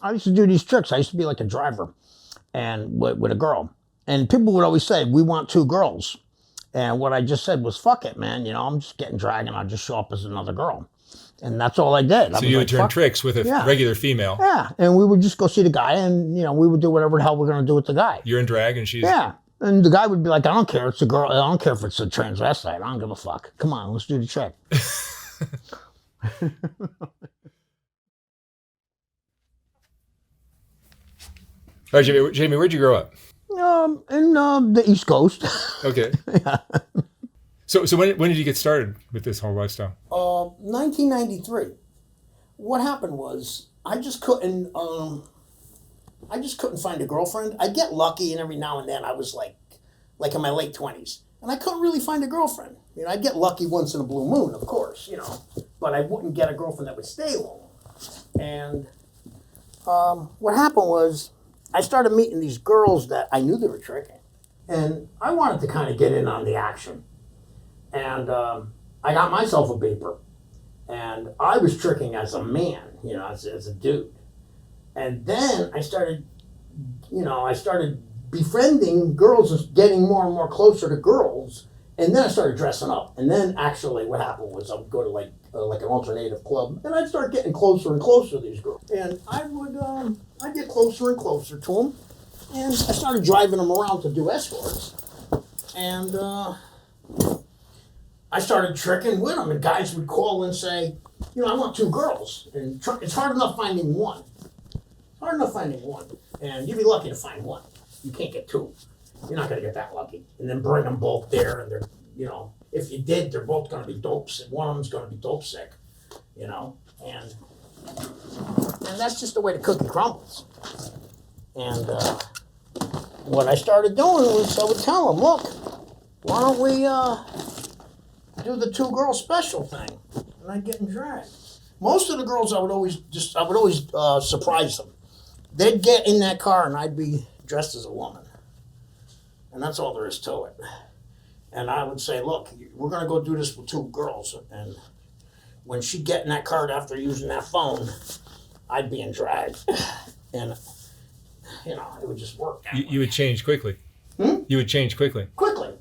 I used to do these tricks. I used to be like a driver and with a girl. And people would always say, we want two girls. And what I just said was, fuck it, man. I'm just getting dragged and I'll just show up as another girl. And that's all I did. So you would turn tricks with a regular female. Yeah. And we would just go see the guy and, we would do whatever the hell we're going to do with the guy. You're in drag and she's... Yeah. And the guy would be like, I don't care. It's a girl. I don't care if it's a transvestite. I don't give a fuck. Come on, let's do the trick. All right, Jamie, where'd you grow up? In the East Coast. Okay. Yeah. So when did you get started with this whole lifestyle? 1993. What happened was I just couldn't find a girlfriend. I'd get lucky, and every now and then I was like in my late 20s, and I couldn't really find a girlfriend. I'd get lucky once in a blue moon, of course, but I wouldn't get a girlfriend that would stay long. And what happened was I started meeting these girls that I knew they were tricking, and I wanted to kind of get in on the action. And I got myself a beeper, and I was tricking as a man, as a dude. And then I started befriending girls and getting more and more closer to girls. And then I started dressing up. And then actually what happened was I would go to like an alternative club, and I'd start getting closer and closer to these girls. And I'd get closer and closer to them. And I started driving them around to do escorts. And I started tricking with them, and guys would call and say, I want two girls. And it's hard enough finding one. And you'd be lucky to find one. You can't get two. You're not going to get that lucky. And then bring them both there, and they're, if you did, they're both going to be dope sick. One of them's going to be dope sick, and that's just the way the cookie crumbles. And what I started doing was I would tell them, look, why don't we do the two-girl special thing? And I'd get in drag. Most of the girls I would always surprise them. They'd get in that car and I'd be dressed as a woman. And that's all there is to it. And I would say, look, we're going to go do this with two girls. And when she'd get in that car after using that phone, I'd be in drag. And, it would just work. You would change quickly. You would change quickly. Quickly.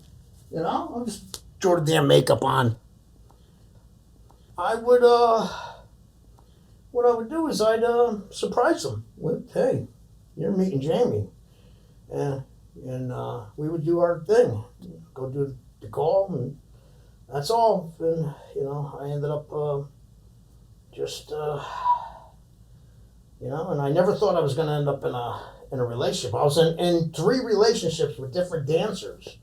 I'll just throw the damn makeup on. I would, what I would do is I'd surprise them with, hey, you're meeting Jamie. And we would do our thing. Go do the call, and that's all. And, I ended up and I never thought I was going to end up in a relationship. I was in 3 relationships with different dancers.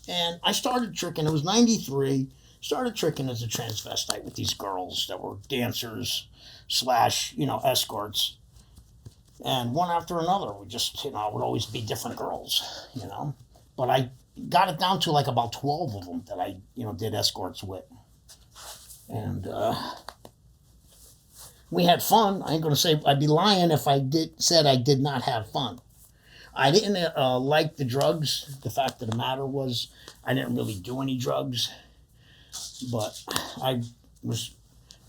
And I started tricking. It was 93. Started tricking as a transvestite with these girls that were dancers / escorts. And one after another, we just, would always be different girls, But I got it down to like about 12 of them that I, did escorts with. And we had fun. I ain't going to say, I'd be lying if I said I did not have fun. I didn't like the drugs. The fact of the matter was I didn't really do any drugs. But I was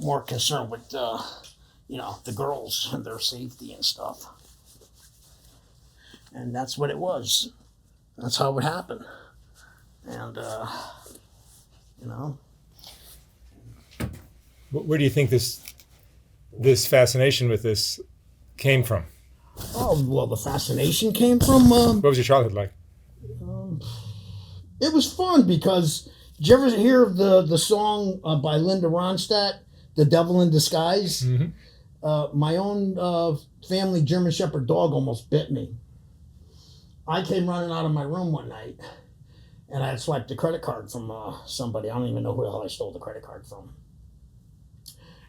more concerned with, the girls and their safety and stuff. And that's what it was. That's how it would happen. And, Where do you think this fascination with this came from? Oh, well, the fascination came from... what was your childhood like? It was fun because... Did you ever hear of the song by Linda Ronstadt, The Devil in Disguise? Mm-hmm. My own family German Shepherd dog almost bit me. I came running out of my room one night, and I had swiped a credit card from somebody. I don't even know who the hell I stole the credit card from.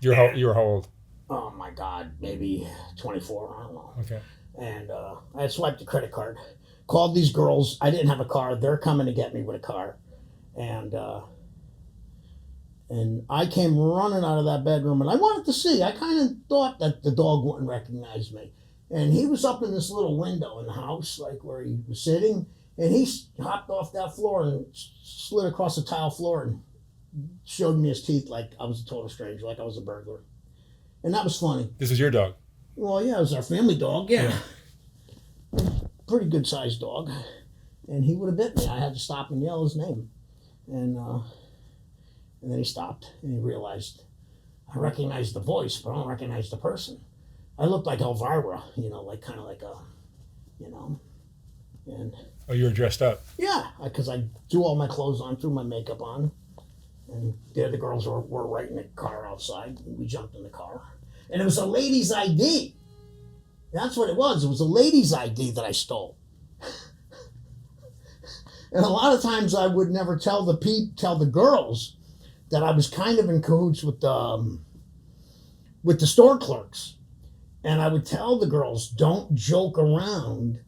You were how old? Oh, my God, maybe 24, I don't know. Okay. And I had swiped the credit card, called these girls. I didn't have a car. They're coming to get me with a car. And I came running out of that bedroom, and I wanted to see. I kind of thought that the dog wouldn't recognize me. And he was up in this little window in the house, like where he was sitting, and he hopped off that floor and slid across the tile floor and showed me his teeth like I was a total stranger, like I was a burglar. And that was funny. This was your dog. Well, yeah, it was our family dog, yeah. Pretty good sized dog. And he would have bit me. I had to stop and yell his name. And then he stopped and he realized I recognized the voice, but I don't recognize the person. I looked like Elvira, you know, like kind of like a, you know, and. Oh, you were dressed up. Yeah, because I threw all my clothes on, threw my makeup on, and the other girls were right in the car outside. We jumped in the car. And it was a lady's ID. That's what it was. It was a lady's ID that I stole. And a lot of times I would never tell the girls that I was kind of in cahoots with the store clerks. And I would tell the girls, don't joke around.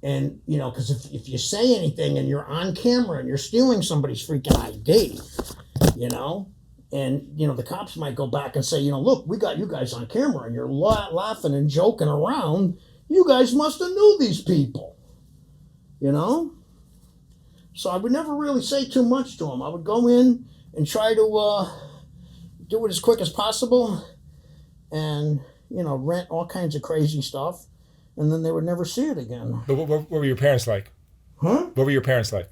And, you know, because if you say anything and you're on camera and you're stealing somebody's freaking ID, you know, and, you know, the cops might go back and say, you know, look, we got you guys on camera and you're laughing and joking around. You guys must have knew these people, you know? So I would never really say too much to them. I would go in and try to do it as quick as possible and, you know, rent all kinds of crazy stuff. And then they would never see it again. But what were your parents like? Huh? What were your parents like?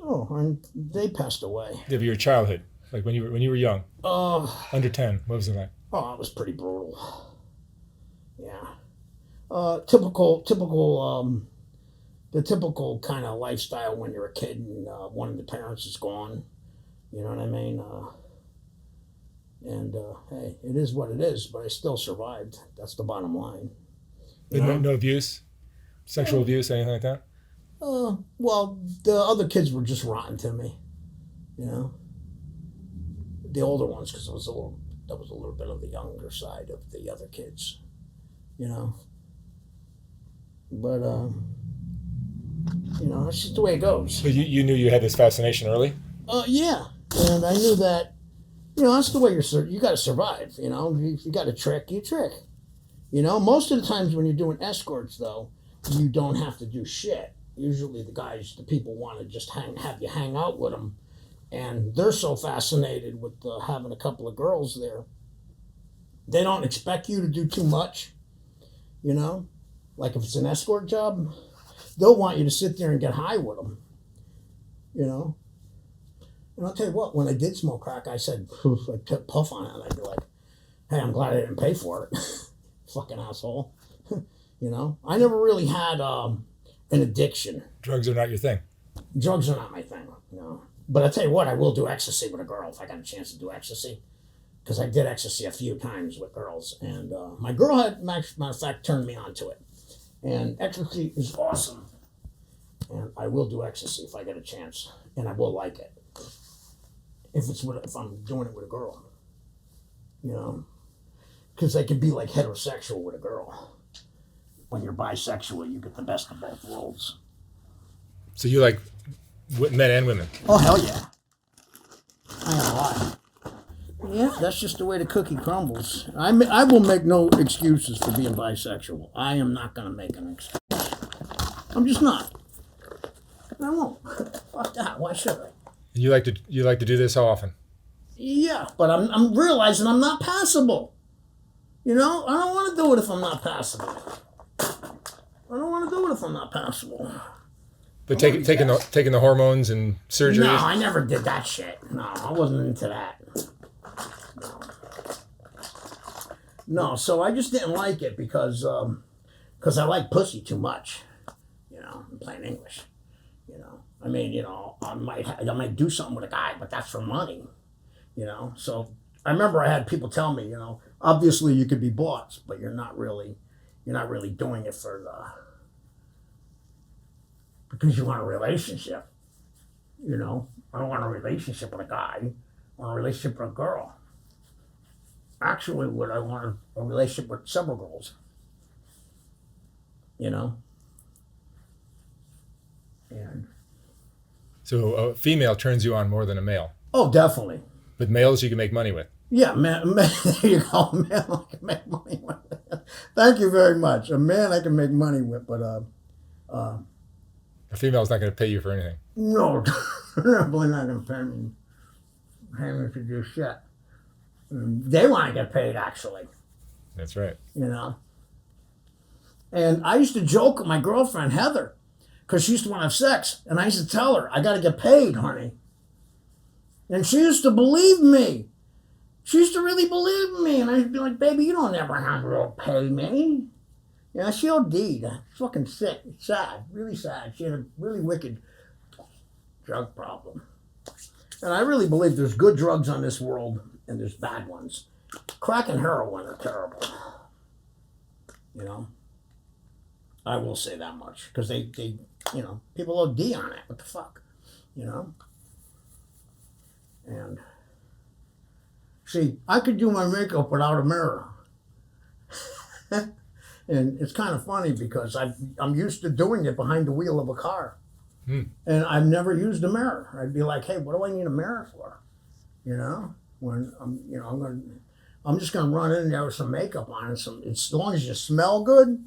Oh, and they passed away. Of your childhood, like when you were young, under 10. What was it like? Oh, it was pretty brutal. Yeah, typical. The typical kind of lifestyle when you're a kid and one of the parents is gone. You know what I mean? Hey, it is what it is. But I still survived. That's the bottom line. No abuse, sexual abuse, anything like that? Well, the other kids were just rotten to me, you know. The older ones, because that was a little bit of the younger side of the other kids, you know. But you know, that's just the way it goes. But you knew you had this fascination early? Yeah, and I knew that, you know, that's the way you got to survive. You know, if you got a trick, you trick. You know, most of the times when you're doing escorts, though, you don't have to do shit. Usually the people want to just have you hang out with them. And they're so fascinated with having a couple of girls there. They don't expect you to do too much, you know? Like if it's an escort job, they'll want you to sit there and get high with them, you know? And I'll tell you what, when I did smoke crack, I said, I'd puff on it. I'd be like, hey, I'm glad I didn't pay for it. Fucking asshole. You know, I never really had an addiction. Drugs are not your thing. Drugs are not my thing, no. But I tell you what, I will do ecstasy with a girl if I got a chance to do ecstasy. Because I did ecstasy a few times with girls. And my girl had, matter of fact, turned me on to it. And ecstasy is awesome. And I will do ecstasy if I get a chance. And I will like it. If I'm doing it with a girl. You know? Because I could be like heterosexual with a girl. When you're bisexual, you get the best of both worlds. So you like men and women? Oh, hell yeah. I ain't lie. Yeah, that's just the way the cookie crumbles. I will make no excuses for being bisexual. I am not going to make an excuse. I'm just not. I won't. Fuck that. Why should I? You like to do this how often? Yeah, but I'm realizing I'm not passable. You know, I don't want to do it if I'm not passable. I don't want to do it if I'm not passable. But taking the hormones and surgeries? No, I never did that shit. No, I wasn't into that. No, so I just didn't like it because I like pussy too much. You know, in plain English. You know, I mean, you know, I might do something with a guy, but that's for money. You know, so I remember I had people tell me, you know, obviously you could be bought, but you're not really doing it because you want a relationship. You know, I don't want a relationship with a guy. I want a relationship with a girl. Actually, what I want a relationship with several girls. You know? And so a female turns you on more than a male? Oh, definitely. But males you can make money with? Yeah, man, there you go. A man I can make money with. Thank you very much. A man I can make money with, but a female's not going to pay you for anything. No, they're definitely not going to pay me to do shit. They want to get paid, actually. That's right. You know? And I used to joke with my girlfriend, Heather, because she used to want to have sex. And I used to tell her, I got to get paid, honey. And she used to believe me. She used to really believe me. And I'd be like, baby, you don't ever have to pay me. Yeah, she OD'd. Fucking sick. Sad. Really sad. She had a really wicked drug problem. And I really believe there's good drugs on this world and there's bad ones. Crack and heroin are terrible. You know? I will say that much. Because they, you know, people OD on it. What the fuck? You know? And, see, I could do my makeup without a mirror. And it's kind of funny because I'm used to doing it behind the wheel of a car. And I've never used a mirror. I'd be like, hey, what do I need a mirror for? You know? When I'm just gonna run in there with some makeup on and as long as you smell good,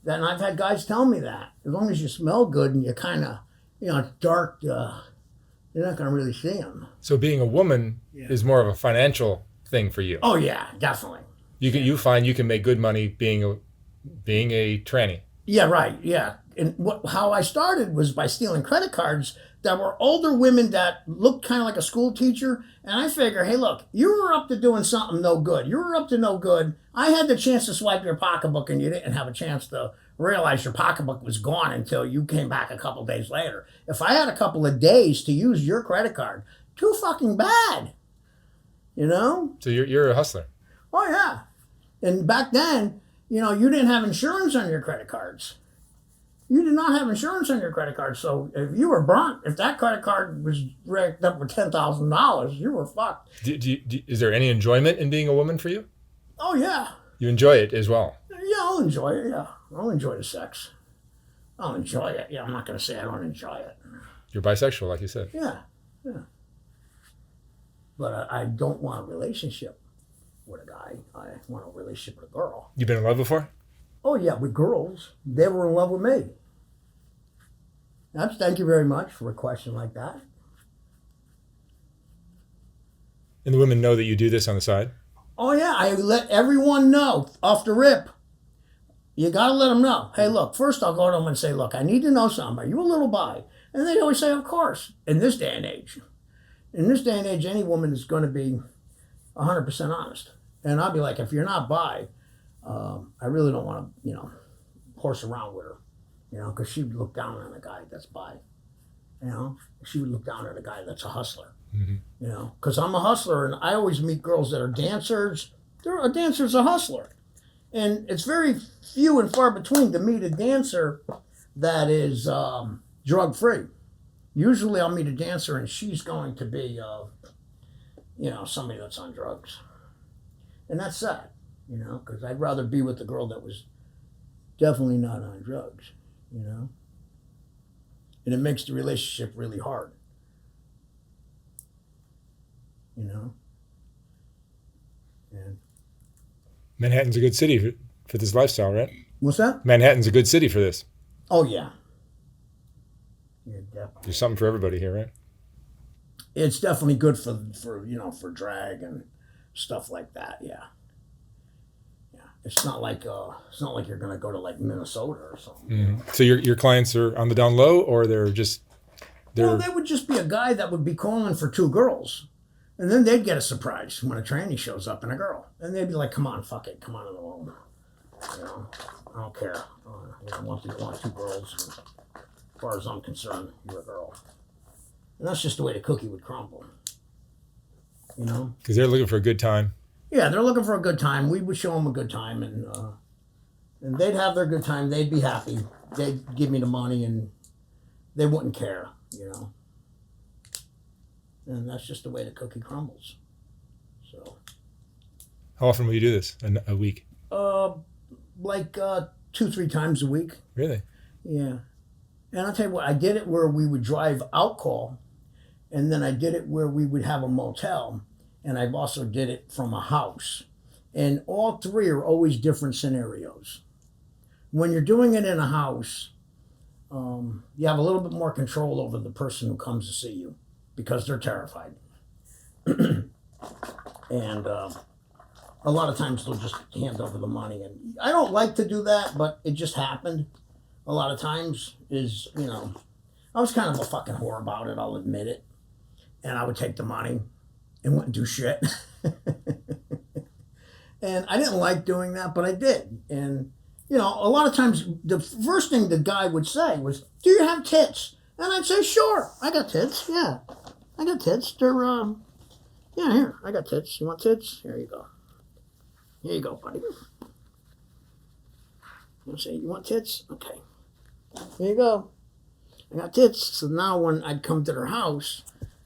then I've had guys tell me that. As long as you smell good and you kind of, you know, it's dark, you're not gonna really see them. So being a woman is more of a financial thing for you. Oh yeah, definitely. You find you can make good money being a tranny. Yeah, right. Yeah, and how I started was by stealing credit cards that were older women that looked kind of like a school teacher. And I figure, hey, look, you were up to doing something no good. You were up to no good. I had the chance to swipe your pocketbook, and you didn't have a chance to realize your pocketbook was gone until you came back a couple days later. If I had a couple of days to use your credit card, too fucking bad. You know? So you're a hustler. Oh yeah. And back then, you know, you didn't have insurance on your credit cards. You did not have insurance on your credit card. So if you were burnt, if that credit card was racked up with $10,000, you were fucked. Is there any enjoyment in being a woman for you? Oh, yeah. You enjoy it as well? Yeah, I'll enjoy it, yeah. I'll enjoy the sex. I'll enjoy it. Yeah, I'm not going to say I don't enjoy it. You're bisexual, like you said. Yeah. But I don't want a relationship with a guy. I want a relationship with a girl. You been in love before? Oh, yeah, with girls. They were in love with me. Thank you very much for a question like that. And the women know that you do this on the side? Oh, yeah, I let everyone know off the rip. You got to let them know. Hey, look, first I'll go to them and say, look, I need to know something. Are you a little bi? And they always say, of course, in this day and age. In this day and age, any woman is going to be 100% honest. And I'll be like, if you're not bi, I really don't want to, you know, horse around with her, you know, because she would look down on a guy that's bi, you know. She would look down on a guy that's a hustler, you know, because I'm a hustler, and I always meet girls that are dancers. A dancer's a hustler. And it's very few and far between to meet a dancer that is drug-free. Usually I'll meet a dancer and she's going to be, you know, somebody that's on drugs. And that's sad, you know, because I'd rather be with the girl that was definitely not on drugs, you know. And it makes the relationship really hard, you know. And Manhattan's a good city for this lifestyle, right? what's that? Manhattan's a good city for this. Oh, yeah. Yeah, definitely. There's something for everybody here, right? It's definitely good for you know, for drag and stuff like that. Yeah. It's not like you're gonna go to like Minnesota or something. So your clients are on the down low, or they're Well, they would just be a guy that would be calling for two girls, and then they'd get a surprise when a tranny shows up and a girl, and they'd be like, "Come on, fuck it, come on in the room." You know, I don't care. I want two girls. And as far as I'm concerned, you're a girl, and that's just the way the cookie would crumble. You know, because they're looking for a good time. Yeah, they're looking for a good time. We would show them a good time, and they'd have their good time. They'd be happy. They'd give me the money, and they wouldn't care, you know. And that's just the way the cookie crumbles. So. How often will you do this? A week? Like 2-3 times a week. Really? Yeah. And I'll tell you what, I did it where we would drive out call, and then I did it where we would have a motel. And I've also did it from a house. And all three are always different scenarios. When you're doing it in a house, you have a little bit more control over the person who comes to see you because they're terrified. And a lot of times they'll just hand over the money. And I don't like to do that, but it just happened a lot of times is, you know, I was kind of a fucking whore about it, I'll admit it. And I would take the money and wouldn't do shit. And I didn't like doing that, but I did. And, you know, a lot of times the first thing the guy would say was, do you have tits? And I'd say, sure, I got tits, yeah. I got tits. They're, yeah, here, I got tits. You want tits? Here you go. Here you go, buddy. You say, you want tits? Okay. Here you go. I got tits. So now when I'd come to their house,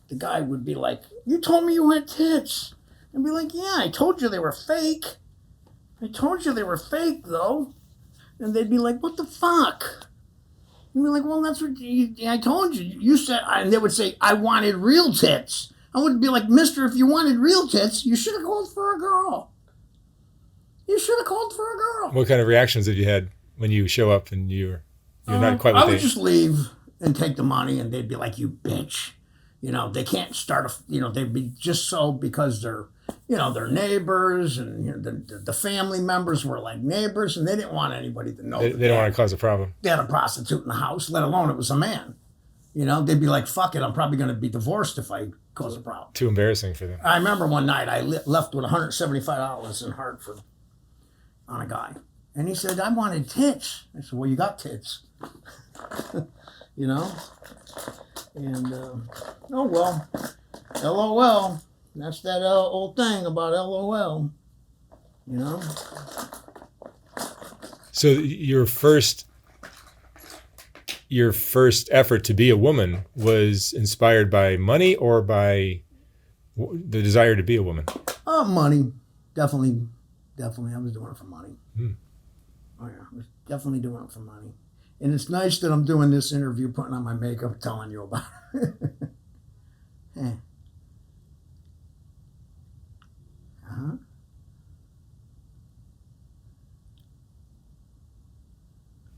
the guy would be like, you told me you had tits. I'd be like, yeah, I told you they were fake. I told you they were fake, though. And they'd be like, what the fuck? You'd be like, well, that's what I told you. You said, and they would say, I wanted real tits. I would be like, mister, if you wanted real tits, you should have called for a girl. You should have called for a girl. What kind of reactions have you had when you show up and you're not quite what I would just leave and take the money, and they'd be like, you bitch. You know, they can't start they'd be just so because they're, you know, they're neighbors, and you know, the family members were like neighbors, and they didn't want anybody to know. They don't want to cause a problem. They had a prostitute in the house, let alone it was a man. You know, they'd be like, fuck it, I'm probably going to be divorced if I cause a problem. Too embarrassing for them. I remember one night I left with $175 in Hartford on a guy. And he said, I wanted tits. I said, well, you got tits. You know? And, oh, well, LOL. That's that old thing about LOL. You know? So your first effort to be a woman was inspired by money or by the desire to be a woman? Money. Definitely. I was doing it for money. Oh, yeah. I was definitely doing it for money. And it's nice that I'm doing this interview, putting on my makeup, telling you about it. Hey. Uh-huh.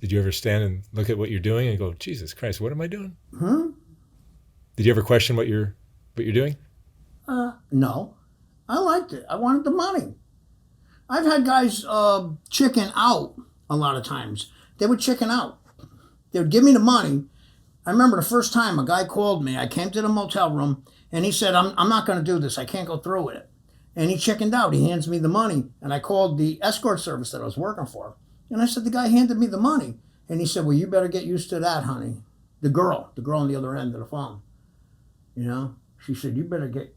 Did you ever stand and look at what you're doing and go, Jesus Christ, what am I doing? Huh? Did you ever question what you're doing? No. I liked it. I wanted the money. I've had guys chicken out a lot of times. They would chicken out. They would give me the money. I remember the first time a guy called me. I came to the motel room, and he said, I'm not going to do this. I can't go through with it. And he chickened out. He hands me the money. And I called the escort service that I was working for. And I said, the guy handed me the money. And he said, well, you better get used to that, honey. The girl on the other end of the phone. You know? She said, you better get...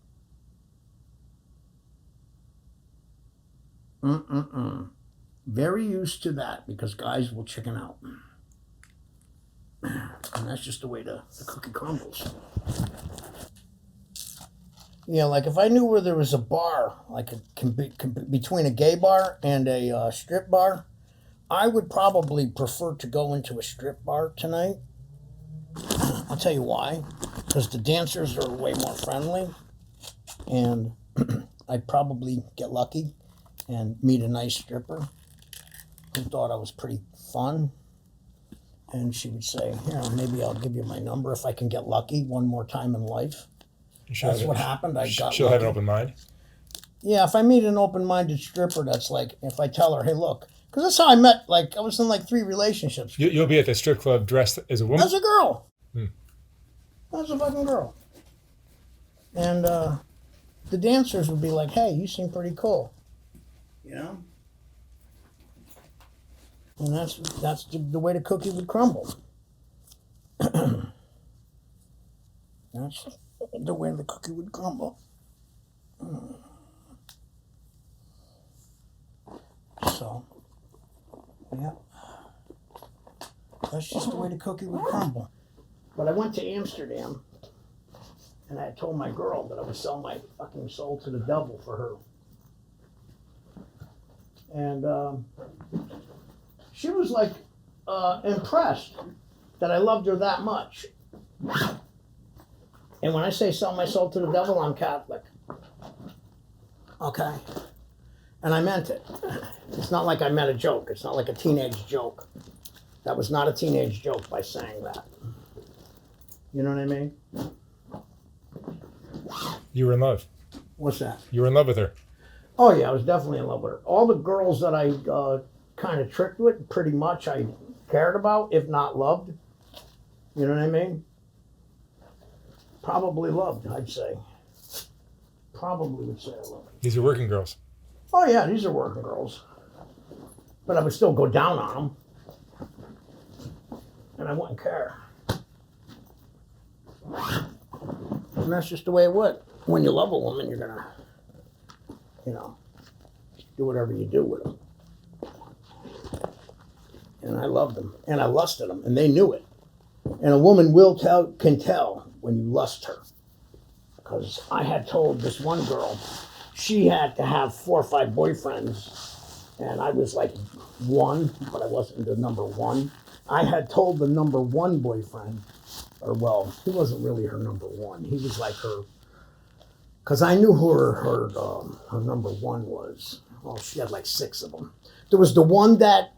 Very used to that, because guys will chicken out. And that's just the way the cookie crumbles. Yeah, like if I knew where there was a bar, like between a gay bar and a strip bar, I would probably prefer to go into a strip bar tonight. I'll tell you why. Because the dancers are way more friendly, and I'd probably get lucky and meet a nice stripper who thought I was pretty fun. And she would say, here, maybe I'll give you my number if I can get lucky one more time in life. That's what happened. She'll have an open mind? Yeah, if I meet an open-minded stripper, that's like, if I tell her, hey, look, because that's how I met, like, I was in like 3 relationships. You'll be at the strip club dressed as a woman? As a girl. As a fucking girl. And the dancers would be like, hey, you seem pretty cool. You know? And that's the way the cookie would crumble. That's the way the cookie would crumble. So, yeah. That's just the way the cookie would crumble. But I went to Amsterdam, and I told my girl that I would sell my fucking soul to the devil for her. And she was like impressed that I loved her that much. And when I say sell my soul to the devil, I'm Catholic. Okay? And I meant it. It's not like I meant a joke. It's not like a teenage joke. That was not a teenage joke by saying that. You know what I mean? You were in love. What's that? You were in love with her. Oh yeah, I was definitely in love with her. All the girls that I kind of tricked with, pretty much I cared about, if not loved. You know what I mean? Probably loved, I'd say. Probably would say I loved. These are working girls. Oh yeah, these are working girls. But I would still go down on them. And I wouldn't care. And that's just the way it would. When you love a woman, you're gonna, do whatever you do with them. And I loved them, and I lusted them, and they knew it. And a woman can tell when you lust her. Because I had told this one girl, she had to have 4 or 5 boyfriends, and I was like 1, but I wasn't the number 1. I had told the number 1 boyfriend, or well, he wasn't really her number 1. He was like her, because I knew who her number 1 was. Well, she had like 6 of them. There was the one that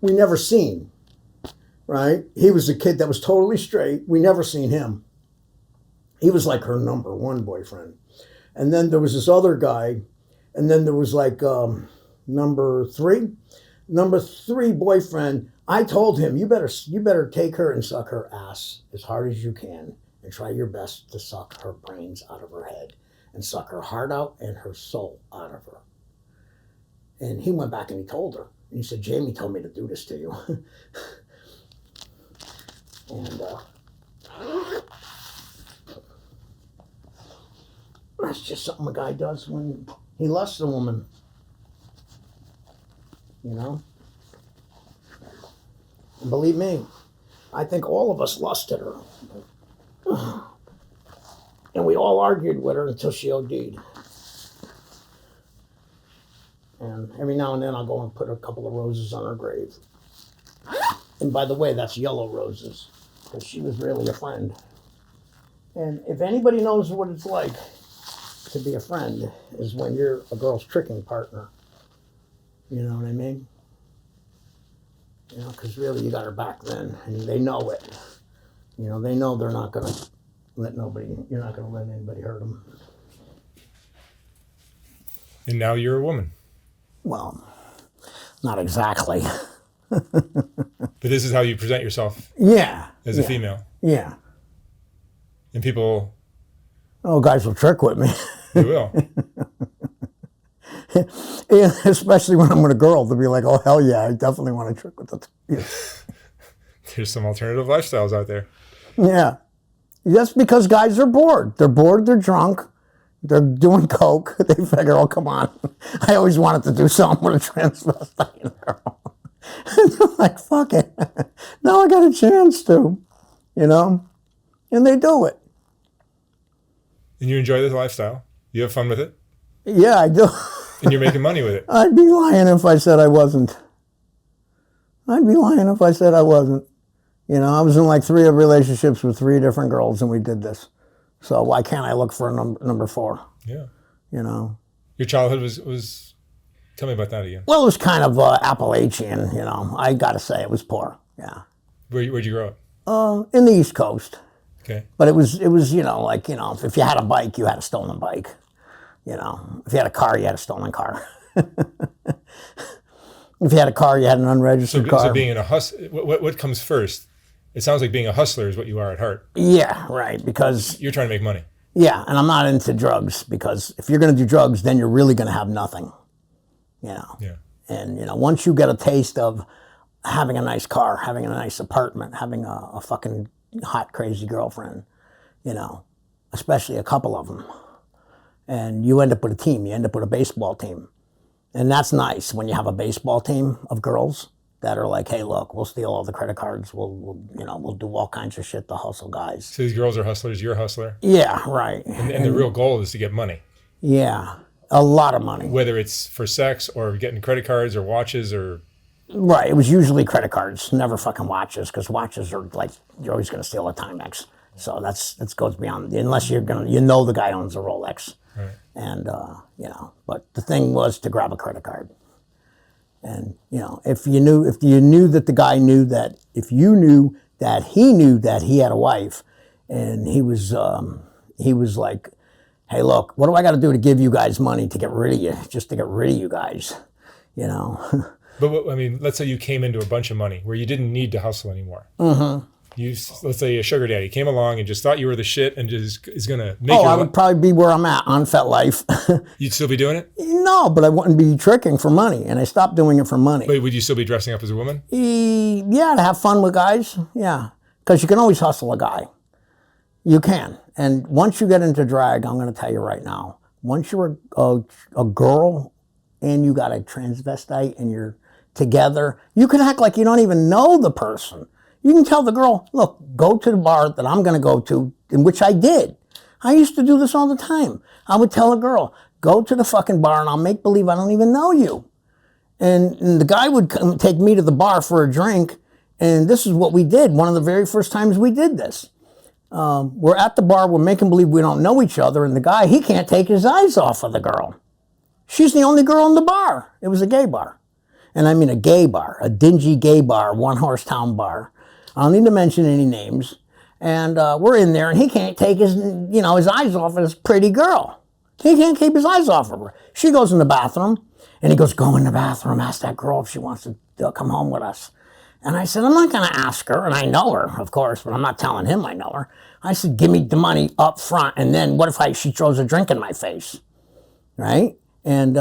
we never seen, right? He was a kid that was totally straight. We never seen him. He was like her number 1 boyfriend. And then there was this other guy, and then there was like number 3. Number 3 boyfriend, I told him, you better take her and suck her ass as hard as you can and try your best to suck her brains out of her head and suck her heart out and her soul out of her. And he went back and he told her. And he said, Jamie told me to do this to you. And that's just something a guy does when he lusts a woman. You know? And believe me, I think all of us lusted her. And we all argued with her until she OD'd. And every now and then I'll go and put a couple of roses on her grave. And by the way, that's yellow roses, because she was really a friend. And if anybody knows what it's like to be a friend, is when you're a girl's tricking partner. You know what I mean? Because really you got her back then, and they know it. They know they're not going to let you're not going to let anybody hurt them. And now you're a woman. Well, not exactly. But this is how you present yourself. Yeah. As a female. Yeah. And people. Oh, guys will trick with me. They will. And especially when I'm with a girl, they'll be like, oh, hell yeah, I definitely want to trick with the There's some alternative lifestyles out there. Yeah. That's because guys are bored. They're bored, they're drunk, they're doing coke. They figure, oh, come on. I always wanted to do something with a transvestite girl. And they're like, fuck it. Now I got a chance to, And they do it. And you enjoy this lifestyle? You have fun with it? Yeah, I do. And you're making money with it? I'd be lying if I said I wasn't. I was in like 3 relationships with 3 different girls, and we did this. So why can't I look for a number 4? Yeah. Your childhood was. Tell me about that again. Well, it was kind of Appalachian. I got to say it was poor. Yeah. Where'd you grow up? In the East Coast. Okay. But it was if you had a bike, you had a stolen bike. If you had a car, you had a stolen car. If you had a car, you had an unregistered car. So being in a hustler, what comes first? It sounds like being a hustler is what you are at heart. Yeah, right, because... You're trying to make money. Yeah, and I'm not into drugs, because if you're going to do drugs, then you're really going to have nothing. Yeah. And, once you get a taste of having a nice car, having a nice apartment, having a fucking hot, crazy girlfriend, especially a couple of them, and you end up with a team, you end up with a baseball team. And that's nice when you have a baseball team of girls that are like, hey, look, we'll steal all the credit cards. We'll do all kinds of shit to hustle guys. So these girls are hustlers, you're a hustler? Yeah, right. And the real goal is to get money. Yeah, a lot of money. Whether it's for sex or getting credit cards or watches or... Right, it was usually credit cards, never fucking watches, because watches are like, you're always going to steal a Timex. So that goes beyond, unless you're going to, the guy owns a Rolex. Right. And, but the thing was to grab a credit card. And, if you knew that the guy knew that, if you knew that he had a wife, and he was like hey, look, what do I got to do to give you guys money to get rid of you, just to get rid of you guys, you know? But I mean, let's say you came into a bunch of money where you didn't need to hustle anymore. Let's say a sugar daddy came along and just thought you were the shit and just is going to make I would probably be where I'm at on FetLife. You'd still be doing it? No, but I wouldn't be tricking for money, and I stopped doing it for money. But would you still be dressing up as a woman? Yeah, to have fun with guys, yeah. Because you can always hustle a guy. You can. And once you get into drag, I'm going to tell you right now, once you're a girl and you got a transvestite and you're together, you can act like you don't even know the person. You can tell the girl, look, go to the bar that I'm going to go to, in which I did. I used to do this all the time. I would tell a girl, go to the fucking bar and I'll make believe I don't even know you. And the guy would come take me to the bar for a drink, and this is what we did. One of the very first times we did this. We're at the bar, we're making believe we don't know each other, and the guy, he can't take his eyes off of the girl. She's the only girl in the bar. It was a gay bar. And I mean a gay bar, a dingy gay bar, one-horse town bar. I don't need to mention any names. And we're in there, and he can't take his eyes off of this pretty girl. He can't keep his eyes off of her. She goes in the bathroom, and he goes, go in the bathroom, ask that girl if she wants to come home with us. And I said, I'm not going to ask her, and I know her, of course, but I'm not telling him I know her. I said, give me the money up front, and then what if she throws a drink in my face, right? And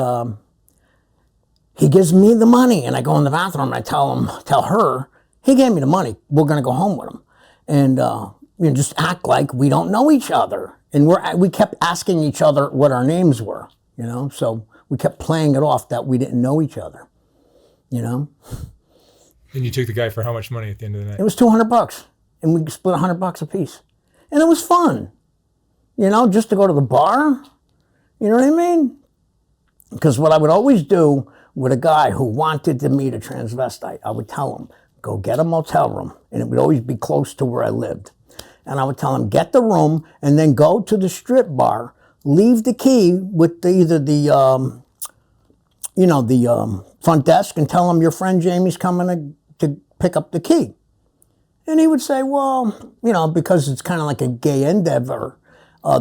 he gives me the money, and I go in the bathroom, and I tell her, he gave me the money. We're going to go home with him. And just act like we don't know each other. And we kept asking each other what our names were, so we kept playing it off that we didn't know each other, And you took the guy for how much money at the end of the night? It was $200, and we split $100 a piece. And it was fun, just to go to the bar. You know what I mean? Because what I would always do with a guy who wanted to meet a transvestite, I would tell him, go get a motel room, and it would always be close to where I lived. And I would tell him, get the room, and then go to the strip bar, leave the key with either the front desk, and tell him your friend Jamie's coming to pick up the key. And he would say, well, because it's kind of like a gay endeavor,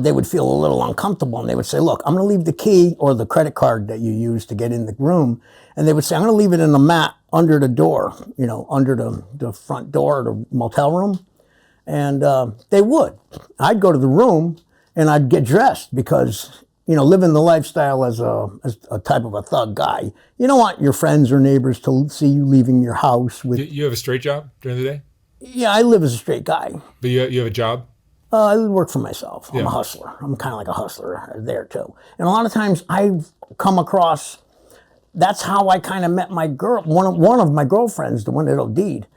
they would feel a little uncomfortable, and they would say, look, I'm going to leave the key or the credit card that you use to get in the room, and they would say, I'm going to leave it in the mat under the door, under the front door of the motel room. And they would. I'd go to the room, and I'd get dressed because, living the lifestyle as a type of a thug guy, you don't want your friends or neighbors to see you leaving your house with... You have a straight job during the day? Yeah, I live as a straight guy. But you have a job? I work for myself. I'm a hustler. I'm kind of like a hustler there, too. And a lot of times I've come across... That's how I kind of met my girl, one of my girlfriends, the one that OD'd.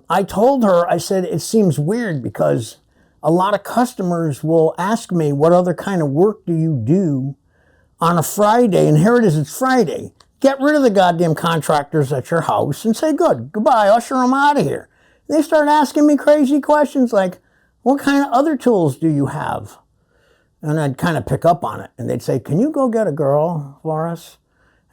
I told her, I said, it seems weird because a lot of customers will ask me, what other kind of work do you do on a Friday? And here it is, it's Friday. Get rid of the goddamn contractors at your house and say, goodbye, usher them out of here. They start asking me crazy questions like, what kind of other tools do you have? And I'd kind of pick up on it. And they'd say, can you go get a girl for us?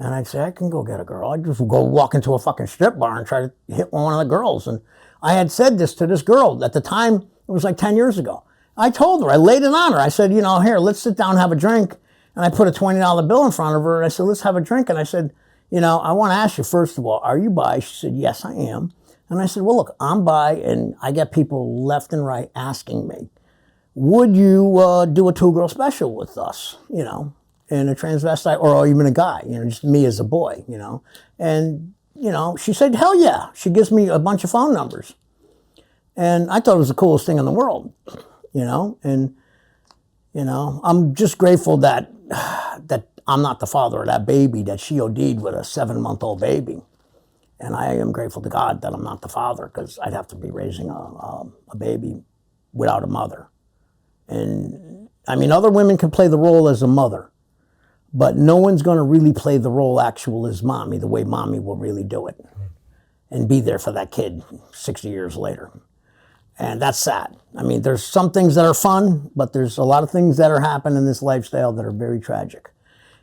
And I'd say, I can go get a girl. I'd just go walk into a fucking strip bar and try to hit one of the girls. And I had said this to this girl. At the time, it was like 10 years ago. I told her, I laid it on her. I said, here, let's sit down and have a drink. And I put a $20 bill in front of her. And I said, let's have a drink. And I said, I want to ask you, first of all, are you bi? She said, yes, I am. And I said, well, look, I'm bi, and I get people left and right asking me, would you do a two-girl special with us, and a transvestite, or even a guy, just me as a boy, And, she said, hell yeah. She gives me a bunch of phone numbers. And I thought it was the coolest thing in the world, And, I'm just grateful that I'm not the father of that baby, that she OD'd with a 7-month-old baby. And I am grateful to God that I'm not the father, because I'd have to be raising a baby without a mother. And, other women can play the role as a mother, but no one's going to really play the role actual as mommy, the way mommy will really do it and be there for that kid 60 years later. And that's sad. There's some things that are fun, but there's a lot of things that are happening in this lifestyle that are very tragic.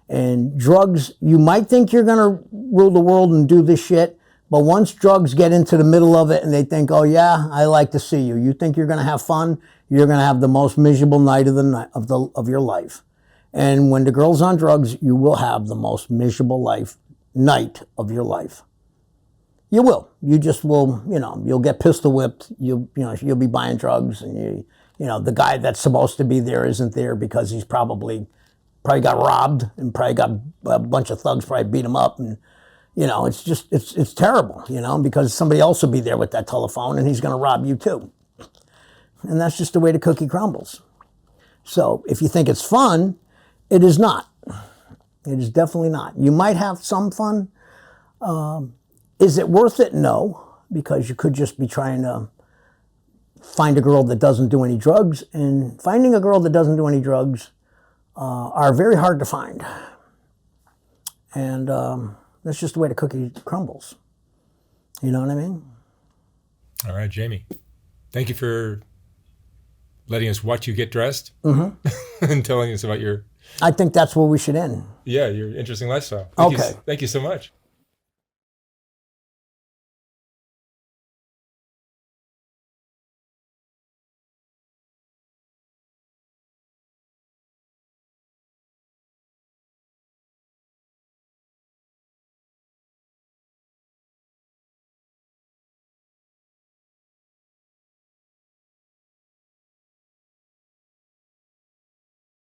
And drugs, you might think you're going to rule the world and do this shit, but once drugs get into the middle of it and they think, oh yeah, I like to see you. You think you're going to have fun, you're going to have the most miserable night of your life. And when the girl's on drugs, you will have the most miserable night of your life. You will. You just will, you'll get pistol whipped. You'll be buying drugs, and the guy that's supposed to be there isn't there because he's probably got robbed and probably got a bunch of thugs probably beat him up, and it's terrible, because somebody else will be there with that telephone and he's going to rob you too. And that's just the way the cookie crumbles. So if you think it's fun, it is not. It is definitely not. You might have some fun. Is it worth it? No, because you could just be trying to find a girl that doesn't do any drugs, and finding a girl that doesn't do any drugs are very hard to find. And that's just the way the cookie crumbles. You know what I mean? All right, Jamie. Thank you for letting us watch you get dressed and telling us about your... I think that's where we should end. Yeah, your interesting lifestyle. Thank you so much.